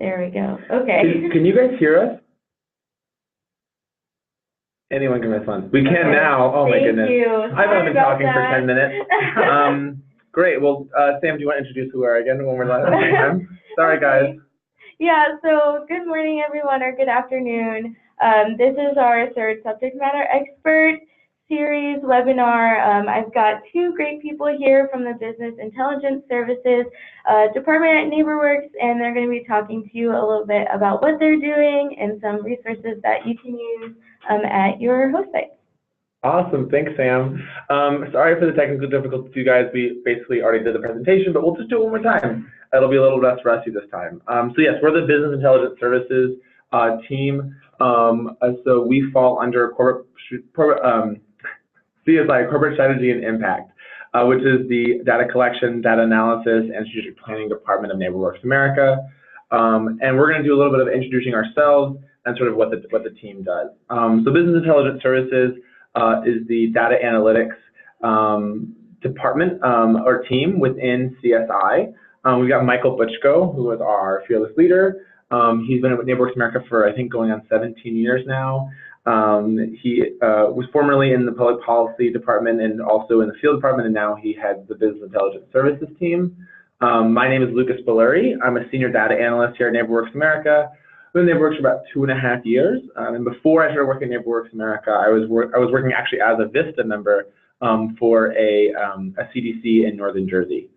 There we go. Okay. Can you guys hear us? Anyone can respond. We can now. Oh my goodness. Thank you. I've only been talking for 10 minutes. Great. Well, Sam, do you want to introduce who we are again when we're last time? Sorry, guys. Yeah, so good morning, everyone, or good afternoon. This is our third subject matter expert series webinar. I've got two great people here from the Business Intelligence Services department at NeighborWorks, and they're going to be talking to you a little bit about what they're doing and some resources that you can use at your host site. Awesome. Thanks, Sam. Sorry for the technical difficulties, you guys. We basically already did the presentation, but we'll just do it one more time. It'll be a little less rusty this time. So yes, we're the Business Intelligence Services team. So we fall under CSI, Corporate Strategy and Impact, which is the data collection, data analysis, and strategic planning department of NeighborWorks America. And we're going to do a little bit of introducing ourselves and sort of what the team does. So Business Intelligence Services is the data analytics department or team within CSI. We've got Michael Butchko, who is our fearless leader. He's been with NeighborWorks America for, I think, going on 17 years now. He was formerly in the public policy department and also in the field department, and now he heads the Business Intelligence Services team. My name is Lucas Belury. I'm a senior data analyst here at NeighborWorks America. I've been at NeighborWorks for about 2.5 years. And before I started working at NeighborWorks America, I was working actually as a VISTA member for a CDC in Northern Jersey.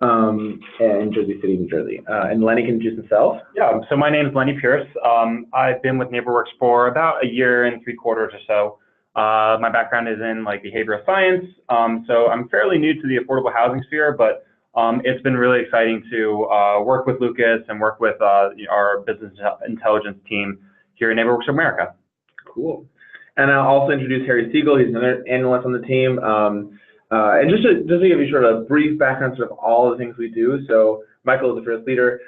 In Jersey City, New Jersey. And Lenny can introduce himself. Yeah, so my name is Lenny Pierce. I've been with NeighborWorks for about 1 year and 3/4 or so. My background is in behavioral science, so I'm fairly new to the affordable housing sphere, but it's been really exciting to work with Lucas and work with our business intelligence team here at NeighborWorks America. Cool. And I'll also introduce Harry Siegel. He's another analyst on the team. And just to give you sort of a brief background of all the things we do. So Michael is the first leader.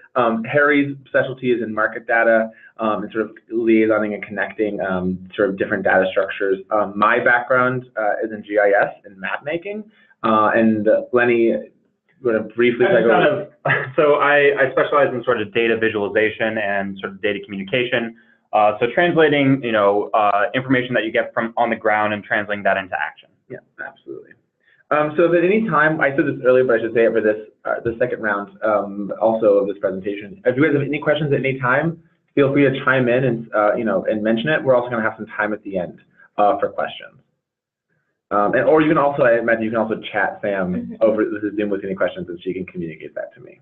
Harry's specialty is in market data and sort of liaisoning and connecting sort of different data structures. My background is in GIS and map making. And Lenny, going to briefly take over. So I specialize in sort of data visualization and sort of data communication. So translating, information that you get from on the ground and translating that into action. Yeah, absolutely. So if at any time, I said this earlier, but I should say it for this the second round also of this presentation. If you guys have any questions at any time, feel free to chime in and and mention it. We're also going to have some time at the end for questions. Or you can also, I imagine you can also chat Sam over the Zoom with any questions, and she can communicate that to me.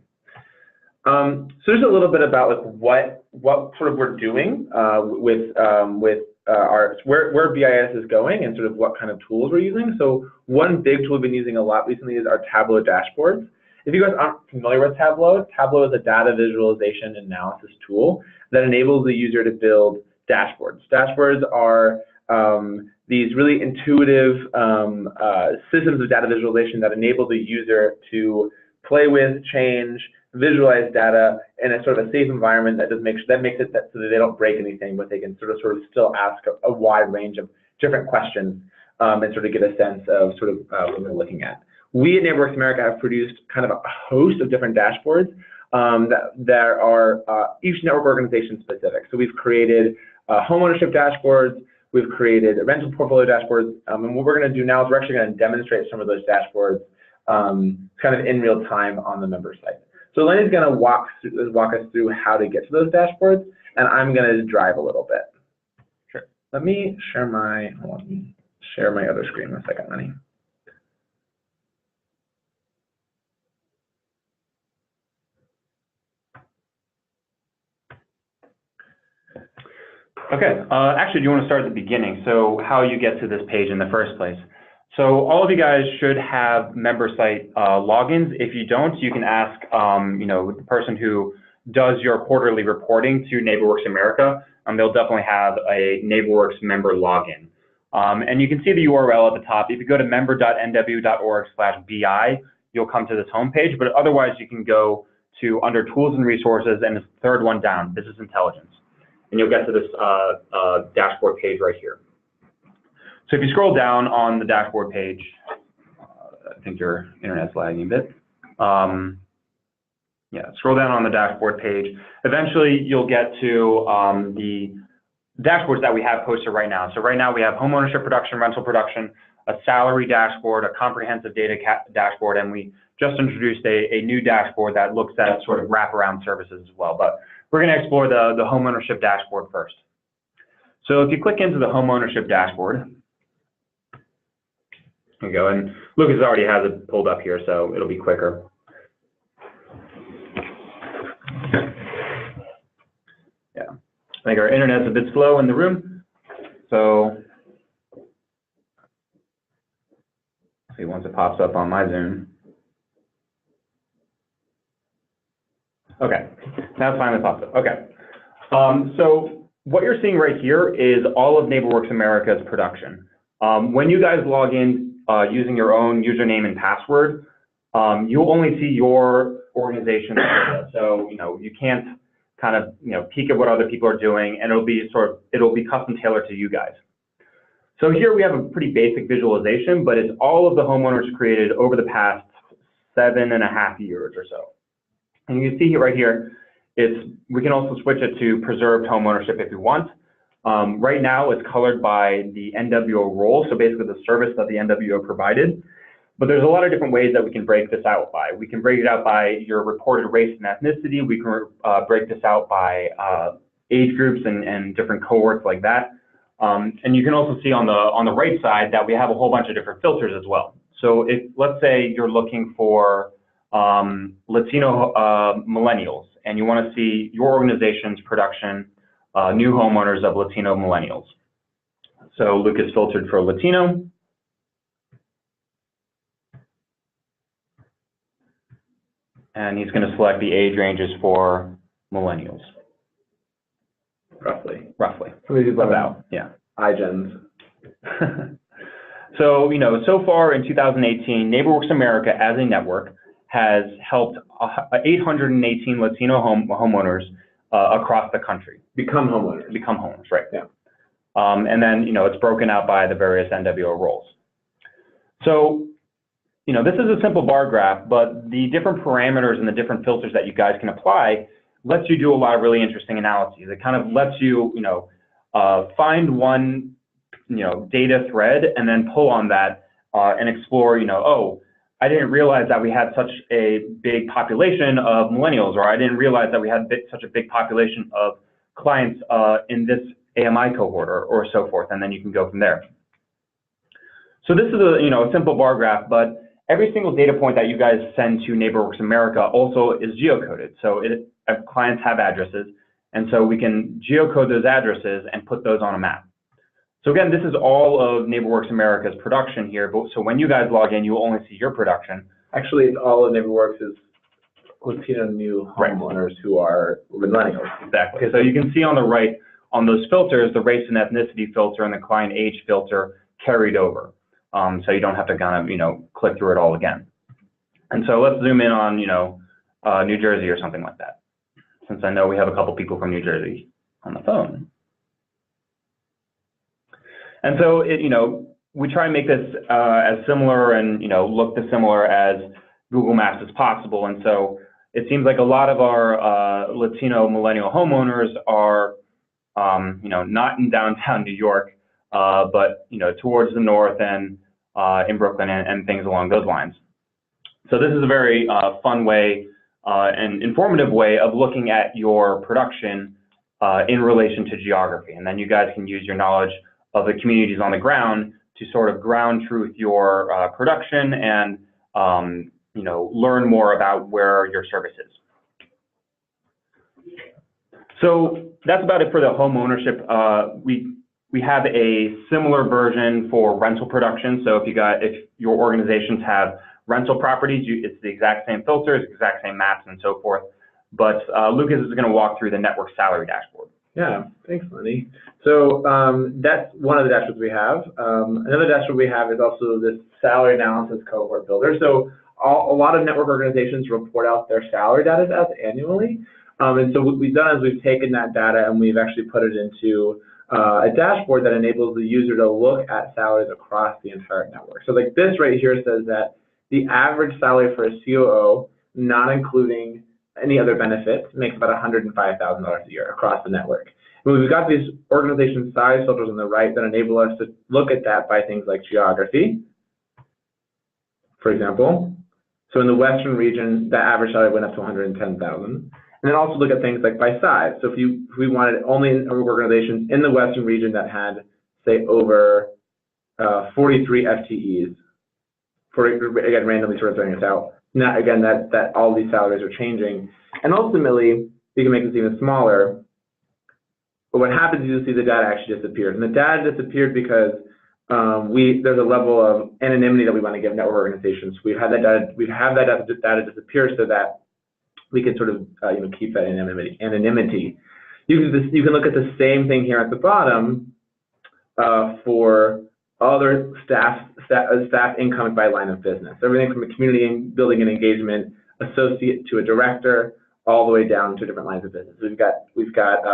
So there's a little bit about what sort of we're doing with where BIS is going and sort of what kind of tools we're using. So one big tool we've been using a lot recently is our Tableau dashboards. If you guys aren't familiar with Tableau, Tableau is a data visualization and analysis tool that enables the user to build dashboards. Dashboards are these really intuitive systems of data visualization that enable the user to play with, change, visualize data in a sort of a safe environment that makes it so that they don't break anything, but they can sort of still ask a wide range of different questions and sort of get a sense of sort of what we're looking at. We at NeighborWorks America have produced kind of a host of different dashboards that are each network organization specific. So we've created homeownership dashboards, we've created rental portfolio dashboards, and what we're going to do now is we're actually going to demonstrate some of those dashboards kind of in real time on the member site. So Lenny's going to walk us through how to get to those dashboards, and I'm going to drive a little bit. Sure. Let me share my other screen in a second, Lenny. Okay, actually, do you want to start at the beginning? So how you get to this page in the first place. So all of you guys should have member site logins. If you don't, you can ask, the person who does your quarterly reporting to NeighborWorks America. They'll definitely have a NeighborWorks member login. And you can see the URL at the top. If you go to member.nw.org/bi, you'll come to this homepage. But otherwise, you can go to under Tools and Resources, and it's the third one down, Business Intelligence. And you'll get to this dashboard page right here. So if you scroll down on the dashboard page, I think your internet's lagging a bit. Scroll down on the dashboard page. Eventually, you'll get to the dashboards that we have posted right now. So right now, we have homeownership production, rental production, a salary dashboard, a comprehensive data dashboard, and we just introduced a new dashboard that looks at sort of wraparound services as well. But we're going to explore the homeownership dashboard first. So if you click into the homeownership dashboard, there you go, and Lucas already has it pulled up here, so it'll be quicker. Yeah, I think our internet's a bit slow in the room, so see once it pops up on my Zoom. Okay, now it's finally popped up. Okay, so what you're seeing right here is all of NeighborWorks America's production. When you guys log in using your own username and password, you'll only see your organization's data. So you can't kind of peek at what other people are doing, and it'll be custom tailored to you guys. So here we have a pretty basic visualization, but it's all of the homeowners created over the past 7.5 years or so. And you can see right here, we can also switch it to preserved homeownership if you want. Right now, it's colored by the NWO role, so basically the service that the NWO provided. But there's a lot of different ways that we can break this out by. We can break it out by your reported race and ethnicity. We can break this out by age groups and different cohorts like that. And you can also see on the right side that we have a whole bunch of different filters as well. So if, let's say, you're looking for Latino millennials, and you want to see your organization's production, new homeowners of Latino millennials. So Lucas filtered for Latino. And he's going to select the age ranges for millennials. Roughly. About, yeah. iGens. So, so far in 2018, NeighborWorks America as a network has helped 818 Latino homeowners across the country. Become homeowners, right. Yeah. And then, it's broken out by the various NWO roles. So, this is a simple bar graph, but the different parameters and the different filters that you guys can apply lets you do a lot of really interesting analyses. It kind of lets you, find one, data thread and then pull on that and explore, oh, I didn't realize that we had such a big population of millennials, or I didn't realize that we had such a big population of clients in this AMI cohort, or so forth, and then you can go from there. So this is a simple bar graph, but every single data point that you guys send to NeighborWorks America also is geocoded. So clients have addresses, and so we can geocode those addresses and put those on a map. So again, this is all of NeighborWorks America's production here, but so when you guys log in, you will only see your production. Actually, it's all of NeighborWorks is Latino new homeowners who are millennials. Exactly. So you can see on the right, on those filters, the race and ethnicity filter and the client age filter carried over. So you don't have to kind of, click through it all again. And so let's zoom in on, New Jersey or something like that, since I know we have a couple people from New Jersey on the phone. And so we try and make this as similar and, look as similar as Google Maps as possible. And so it seems like a lot of our Latino millennial homeowners are, not in downtown New York, but, towards the north and in Brooklyn and things along those lines. So this is a very fun way and informative way of looking at your production in relation to geography. And then you guys can use your knowledge of the communities on the ground to sort of ground truth your production and, learn more about where your service is. So that's about it for the home ownership. We have a similar version for rental production. So if your organizations have rental properties, it's the exact same filters, exact same maps, and so forth. But Lucas is going to walk through the network salary dashboard. Yeah, thanks, Lenny. So that's one of the dashboards we have. Another dashboard we have is also this salary analysis cohort builder. So a lot of network organizations report out their salary data to us annually. And so what we've done is we've taken that data and we've actually put it into a dashboard that enables the user to look at salaries across the entire network. So like this right here says that the average salary for a COO, not including any other benefits, makes about $105,000 a year across the network. And we've got these organization size filters on the right that enable us to look at that by things like geography, for example. So in the Western region, the average salary went up to $110,000. And then also look at things like by size. So if we wanted only organizations in the Western region that had, say, over 43 FTEs, again, randomly sort of throwing this out. Now, again, that all these salaries are changing. And ultimately, we can make this even smaller. But what happens is you'll see the data actually disappears. And the data disappeared because there's a level of anonymity that we want to give network organizations. We have that data disappear so that we can sort of keep that anonymity. You can look at the same thing here at the bottom for other staff income by line of business. Everything from a community building and engagement associate to a director, all the way down to different lines of business. We've got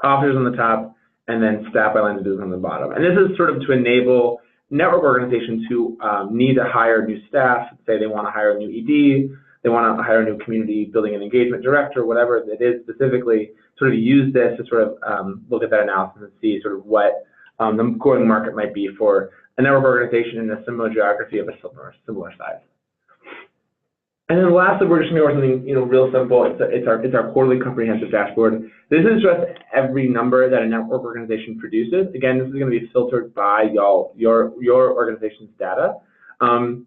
officers on the top, and then staff by lines of business on the bottom. And this is sort of to enable network organizations who need to hire new staff. Say they want to hire a new ED, they want to hire a new community building and engagement director, whatever it is specifically. Sort of use this to sort of look at that analysis and see sort of what the going market might be for a network organization in a similar geography of a similar size. And then lastly, we're just going to go over something real simple. It's our quarterly comprehensive dashboard. This is just every number that a network organization produces. Again, this is going to be filtered by your organization's data, and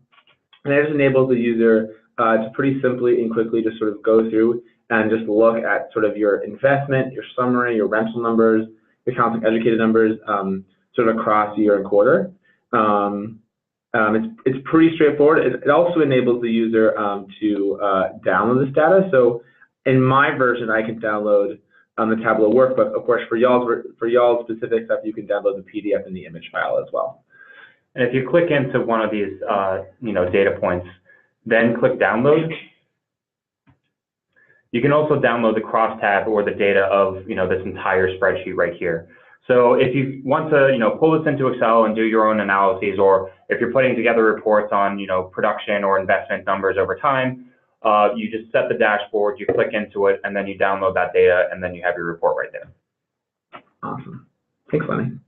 it just enables the user to pretty simply and quickly just sort of go through and just look at sort of your investment, your summary, your rental numbers, your counseling educated numbers, sort of across year and quarter. It's pretty straightforward. It also enables the user to download this data. So in my version, I can download the Tableau workbook. Of course, for y'all's specific stuff, you can download the PDF and the image file as well. And if you click into one of these, data points, then click download. You can also download the crosstab or the data of this entire spreadsheet right here. So if you want to pull this into Excel and do your own analyses, or if you're putting together reports on production or investment numbers over time, you just set the dashboard, you click into it, and then you download that data, and then you have your report right there. Awesome. Thanks, Lenny.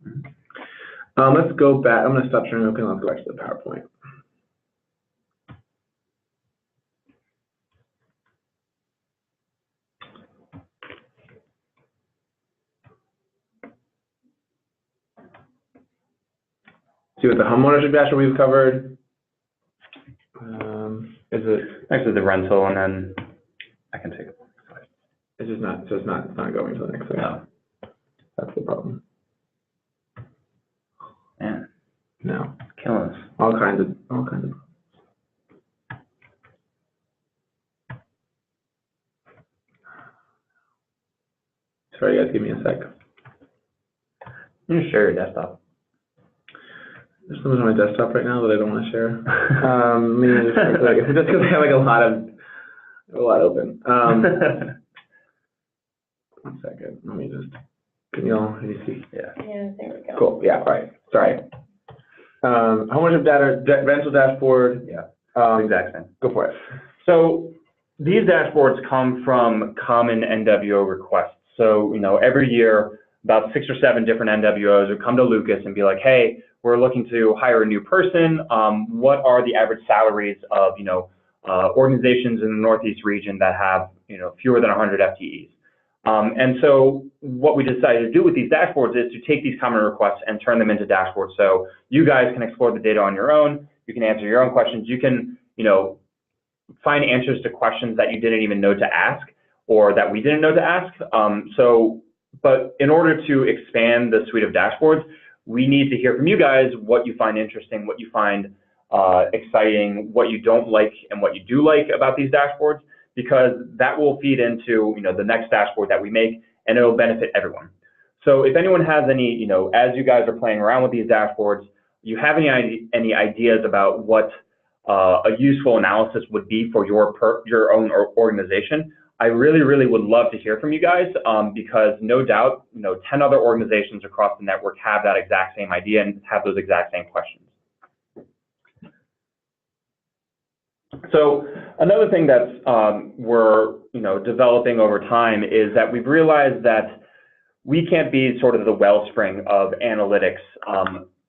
Let's go back. I'm going to stop sharing. Okay, let's go back to the PowerPoint. See what the homeownership dashboard we've covered. Is it next is the rental, and then I can take it. It's just not. So it's not going to the next thing. No. That's the problem. Man. No. Killing us. All kinds of. Sorry, guys. Give me a sec. You can share your desktop. There's something on my desktop right now that I don't want to share. Just because I have like a lot open. One second. Let me just. Can you see? Yeah, there we go. Cool. Yeah. All right. Sorry. Homeownership data, rental dashboard. Yeah. Exact same. Go for it. So these dashboards come from common NWO requests. So every year, about 6 or 7 different NWOs would come to Lucas and be like, hey, we're looking to hire a new person. What are the average salaries of, organizations in the Northeast region that have, fewer than 100 FTEs? And so what we decided to do with these dashboards is to take these common requests and turn them into dashboards. So you guys can explore the data on your own. You can answer your own questions. You can, find answers to questions that you didn't even know to ask, or that we didn't know to ask. But in order to expand the suite of dashboards, we need to hear from you guys what you find interesting, what you find exciting, what you don't like, and what you do like about these dashboards, because that will feed into the next dashboard that we make, and it'll benefit everyone. So if anyone has any, as you guys are playing around with these dashboards, you have any ideas about what a useful analysis would be for your own organization, I really, really would love to hear from you guys, because no doubt, 10 other organizations across the network have that exact same idea and have those exact same questions. So another thing that's we're developing over time is that we've realized that we can't be sort of the wellspring of analytics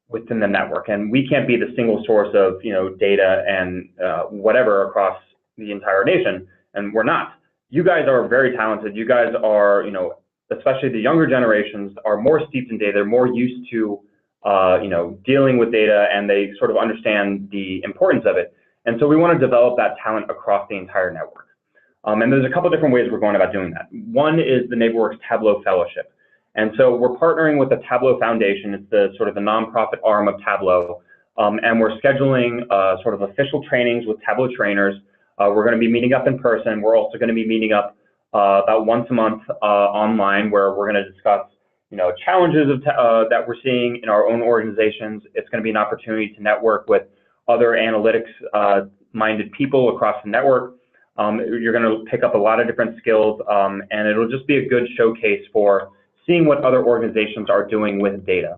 within the network, and we can't be the single source of data and whatever across the entire nation, and we're not. You guys are very talented. You guys are, especially the younger generations, are more steeped in data. They're more used to, dealing with data, and they sort of understand the importance of it. And so we want to develop that talent across the entire network. And there's a couple different ways we're going about doing that. One is the NeighborWorks Tableau Fellowship. And so we're partnering with the Tableau Foundation. It's the sort of the nonprofit arm of Tableau. And we're scheduling sort of official trainings with Tableau trainers. We're going to be meeting up in person. We're also going to be meeting up about once a month online, where we're going to discuss, challenges that we're seeing in our own organizations. It's going to be an opportunity to network with other analytics-minded people across the network. You're going to pick up a lot of different skills, and it'll just be a good showcase for seeing what other organizations are doing with data.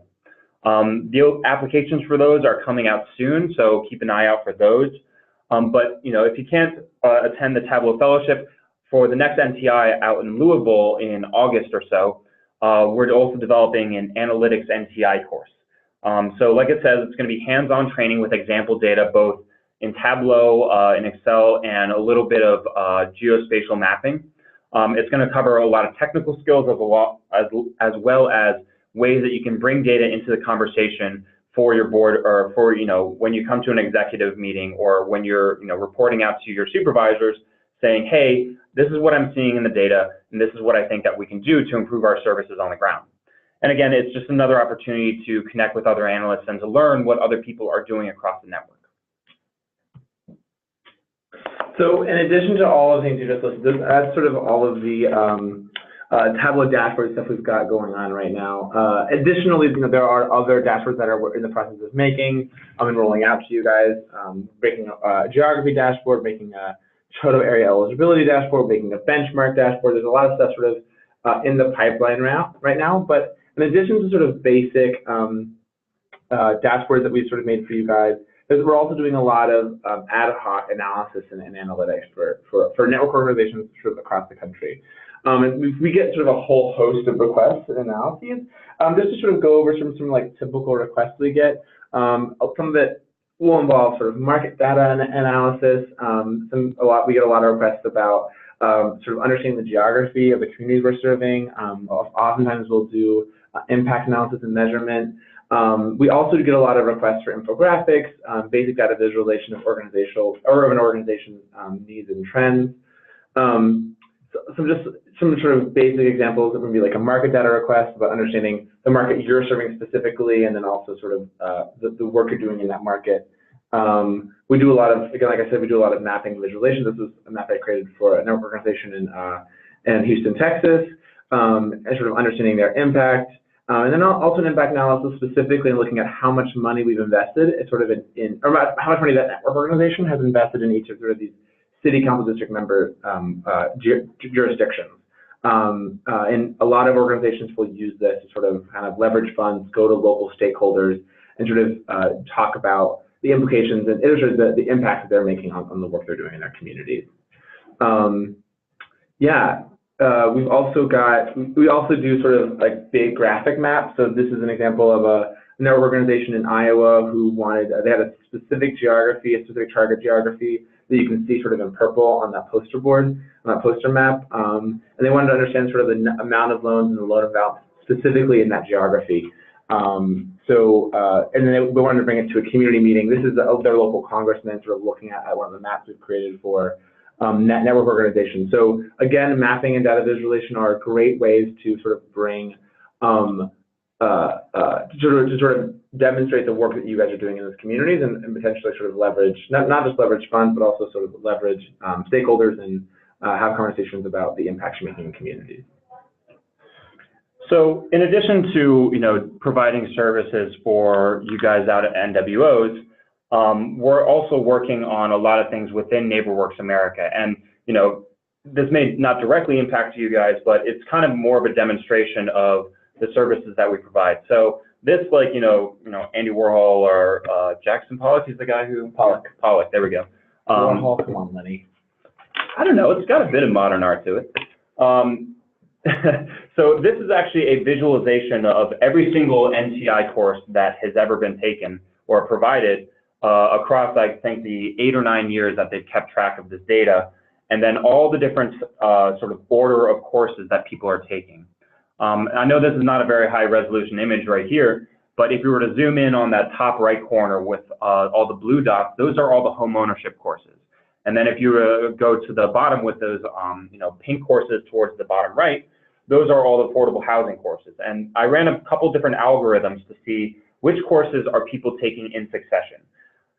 The applications for those are coming out soon, so keep an eye out for those. But if you can't attend the Tableau Fellowship, for the next NTI out in Louisville in August or so, we're also developing an analytics NTI course. So like it says, it's going to be hands-on training with example data, both in Tableau, in Excel, and a little bit of geospatial mapping. It's going to cover a lot of technical skills as well as ways that you can bring data into the conversation for your board, or for when you come to an executive meeting, or when you're reporting out to your supervisors, saying, hey, this is what I'm seeing in the data, and this is what I think that we can do to improve our services on the ground. And again, it's just another opportunity to connect with other analysts and to learn what other people are doing across the network. So in addition to all of the things you just listed, that's sort of all of the Tableau dashboard stuff we've got going on right now. Additionally, there are other dashboards that are in the process of making and rolling out to you guys, making a geography dashboard, making a Choto area eligibility dashboard, making a benchmark dashboard. There's a lot of stuff sort of in the pipeline right now. But in addition to sort of basic dashboards that we've sort of made for you guys, we're also doing a lot of ad hoc analysis and analytics for network organizations sort of across the country. And we get sort of a whole host of requests and analyses. Just to sort of go over some like typical requests we get. Some of it will involve sort of market data analysis. We get a lot of requests about sort of understanding the geography of the communities we're serving. Oftentimes we'll do impact analysis and measurement. We also get a lot of requests for infographics, basic data visualization of an organization's needs and trends. Some sort of basic examples that would be like a market data request about understanding the market you're serving specifically, and then also sort of the work you're doing in that market. We do a lot of, again, like I said, we do a lot of mapping and visualization. This is a map I created for a network organization in Houston, Texas, and sort of understanding their impact. And then also an impact analysis specifically in looking at how much money we've invested, or how much money that network organization has invested in each of sort of these city council district member jurisdictions. And a lot of organizations will use this to sort of kind of leverage funds, go to local stakeholders, and sort of talk about the implications and the impact that they're making on the work they're doing in their communities. We also do sort of like big graphic maps. So this is an example of a network organization in Iowa who they had a specific geography, a specific target geography that you can see sort of in purple on that poster board, on that poster map. And they wanted to understand sort of the amount of loans and the loan amount specifically in that geography. And then they wanted to bring it to a community meeting. This is their local congressman sort of looking at one of the maps we've created for network organization. So again, mapping and data visualization are great ways to sort of bring, to sort of demonstrate the work that you guys are doing in those communities and potentially sort of leverage, not just leverage funds, but also sort of leverage stakeholders and have conversations about the impact you're making in communities. So in addition to, providing services for you guys out at NWOs, we're also working on a lot of things within NeighborWorks America. And, this may not directly impact you guys, but it's kind of more of a demonstration of the services that we provide. So this, like, Andy Warhol or Jackson Pollock, he's the guy who... Pollock, there we go. Warhol, come on, Lenny. I don't know, it's got a bit of modern art to it. So this is actually a visualization of every single NTI course that has ever been taken or provided across, I think, the 8 or 9 years that they've kept track of this data, and then all the different sort of order of courses that people are taking. I know this is not a very high resolution image right here, but if you were to zoom in on that top right corner with all the blue dots, those are all the home ownership courses. And then if you go to the bottom with those pink courses towards the bottom right, those are all the affordable housing courses. And I ran a couple different algorithms to see which courses are people taking in succession.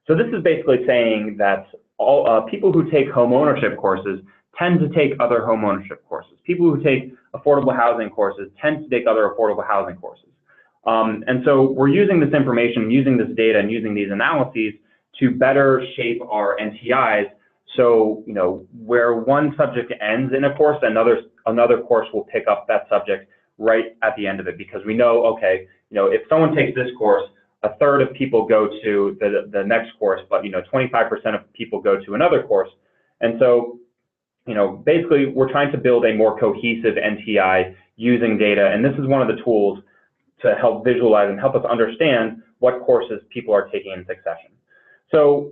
So this is basically saying that all people who take home ownership courses tend to take other home ownership courses. People who take affordable housing courses tend to take other affordable housing courses. And so we're using this information, using this data, and using these analyses to better shape our NTIs. So, where one subject ends in a course, another course will pick up that subject right at the end of it, because we know, okay, if someone takes this course, a third of people go to the next course, but 25% of people go to another course. And so, basically we're trying to build a more cohesive NTI using data, and this is one of the tools to help visualize and help us understand what courses people are taking in succession. So,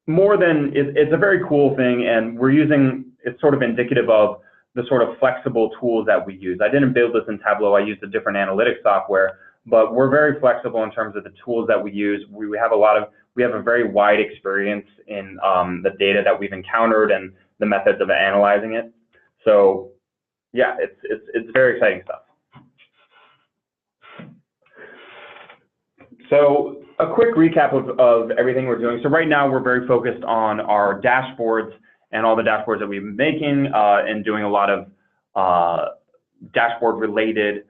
more than, it's a very cool thing, and we're using, it's sort of indicative of the sort of flexible tools that we use. I didn't build this in Tableau, I used a different analytics software, but we're very flexible in terms of the tools that we use. We have a very wide experience in the data that we've encountered and the methods of analyzing it. So yeah, it's very exciting stuff. So a quick recap of everything we're doing. So right now we're very focused on our dashboards and all the dashboards that we've been making and doing a lot of dashboard related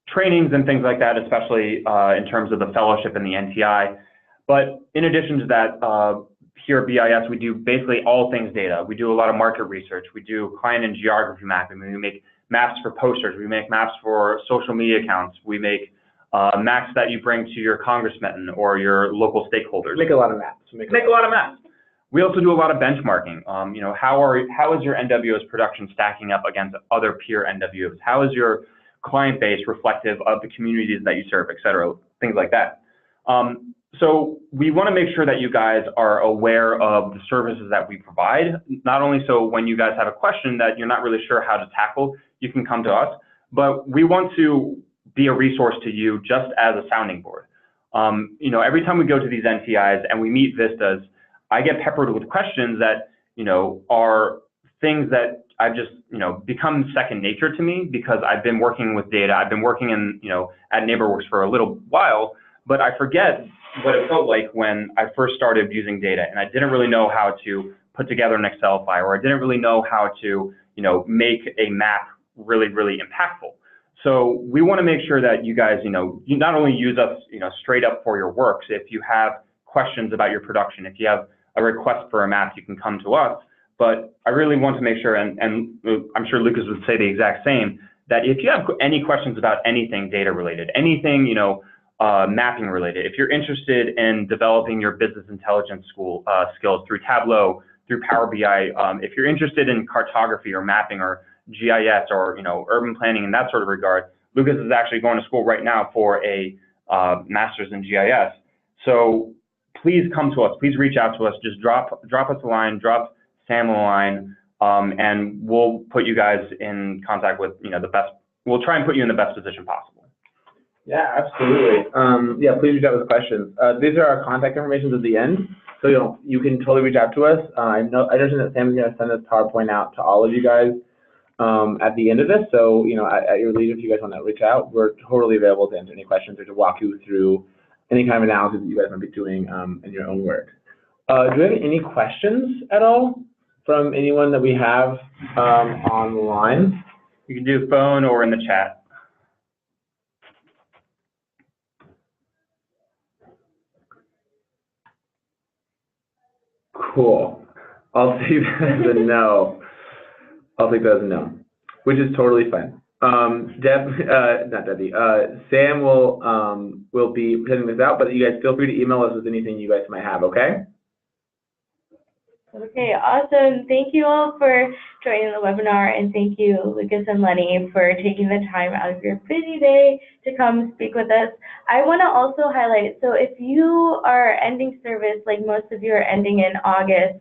trainings and things like that, especially in terms of the fellowship and the NTI. But in addition to that, here at BIS, we do basically all things data. We do a lot of market research. We do client and geography mapping. We make maps for posters. We make maps for social media accounts. We make maps that you bring to your congressmen or your local stakeholders. Make a lot of maps. Make a lot of maps. We also do a lot of benchmarking. How is your NWO's production stacking up against other peer NWOs? How is your client base reflective of the communities that you serve, et cetera, things like that. So we want to make sure that you guys are aware of the services that we provide, not only so when you guys have a question that you're not really sure how to tackle, you can come to us, but we want to be a resource to you just as a sounding board. Every time we go to these NTIs and we meet VISTAs, I get peppered with questions that, are things that I've just, become second nature to me because I've been working with data. I've been working in, at NeighborWorks for a little while, but I forget what it felt like when I first started using data and I didn't really know how to put together an Excel file, or I didn't really know how to, make a map really, really impactful. So we want to make sure that you guys, you not only use us, straight up for your works. If you have questions about your production, if you have a request for a map, you can come to us. But I really want to make sure, and I'm sure Lucas would say the exact same, that if you have any questions about anything data related, anything, mapping related, if you're interested in developing your business intelligence skills through Tableau, through Power BI, if you're interested in cartography or mapping or GIS or urban planning in that sort of regard, Lucas is actually going to school right now for a master's in GIS. So please come to us. Please reach out to us. Just drop us a line, drop Sam a line, and we'll put you guys in contact with the best. We'll try and put you in the best position possible. Yeah, absolutely. Yeah, please reach out with questions. These are our contact information at the end. So you can totally reach out to us. I understand that Sam's going to send this PowerPoint out to all of you guys at the end of this. So at your leisure, if you guys want to reach out, we're totally available to answer any questions or to walk you through any kind of analysis that you guys might be doing in your own work. Do we have any questions at all from anyone that we have online? You can do phone or in the chat. Cool. I'll take that as a no. I'll take that as a no, which is totally fine. Not Debbie. Sam will be sending this out, but you guys feel free to email us with anything you guys might have. Okay. Okay, awesome. Thank you all for joining the webinar, and thank you, Lucas and Lenny, for taking the time out of your busy day to come speak with us. I want to also highlight, so if you are ending service, like most of you are ending in August,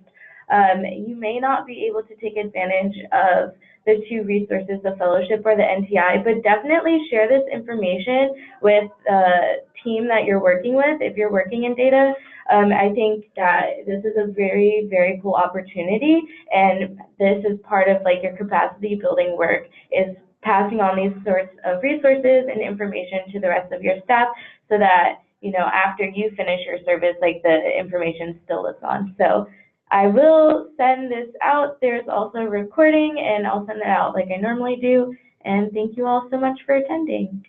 you may not be able to take advantage of the 2 resources, the fellowship or the NTI, but definitely share this information with the team that you're working with if you're working in data. I think that this is a very, very cool opportunity, and this is part of like your capacity building work, is passing on these sorts of resources and information to the rest of your staff so that, after you finish your service, like the information still lives on. So I will send this out. There's also a recording, and I'll send it out like I normally do. And thank you all so much for attending.